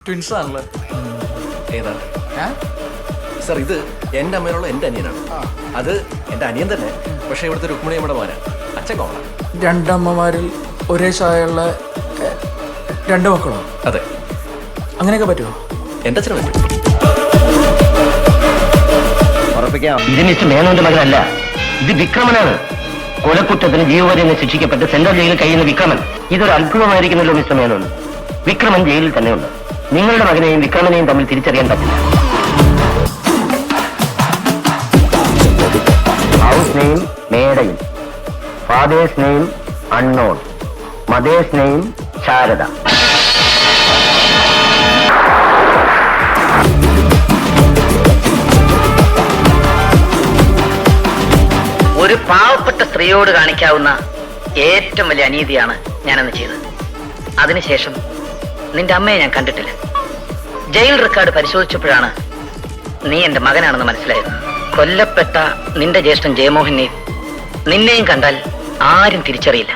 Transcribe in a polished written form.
Twins ആണല്ലേ? ഏതാ sir? ഇത് എൻ്റെ അമ്മയിലുള്ള എൻ്റെ അനിയനാണ്. അത് എൻ്റെ അനിയൻ തന്നെ, പക്ഷേ ഇവിടുത്തെ രുക്മിണി നമ്മുടെ മോനാണ്. അച്ഛൻ കോളാണ്. രണ്ടമ്മമാരിൽ ഒരേ ചായയുള്ള രണ്ട് മക്കളോ? അതെ. അങ്ങനെയൊക്കെ പറ്റുമോ? എൻ്റെ അച്ഛനും പറ്റും. ഇത് മിസ്റ്റർ മേനോന്റെ മകനല്ല, ഇത് വിക്രമനാണ്. കൊലക്കുറ്റത്തിന് ജീവപര്യന്തം ശിക്ഷിക്കപ്പെട്ട് സെൻട്രൽ ജയിലിൽ കഴിയുന്ന വിക്രമൻ. ഇതൊരു അത്ഭുതമായിരിക്കുന്നല്ലോ മിസ്റ്റർ മേനോൻ. വിക്രമൻ ജയിലിൽ തന്നെയുണ്ട്. നിങ്ങളുടെ മകനെയും വിക്രമനെയും തമ്മിൽ തിരിച്ചറിയാൻ പറ്റില്ല. ഹൗസ് നെയിം മേഡയും, father's name unknown, mother's name Sharada. ഒരു പാവപ്പെട്ട സ്ത്രീയോട് കാണിക്കാവുന്ന ഏറ്റവും വലിയ അനീതിയാണ് ഞാനന്ന് ചെയ്തത്. അതിനുശേഷം നിന്റെ അമ്മയെ ഞാൻ കണ്ടിട്ടില്ല. ജയിൽ റെക്കോർഡ് പരിശോധിച്ചപ്പോഴാണ് നീ എന്റെ മകനാണെന്ന് മനസ്സിലായത്. കൊല്ലപ്പെട്ട നിന്റെ ജ്യേഷ്ഠൻ ജയമോഹനെയും നിന്നെയും കണ്ടാൽ ആരും തിരിച്ചറിയില്ല.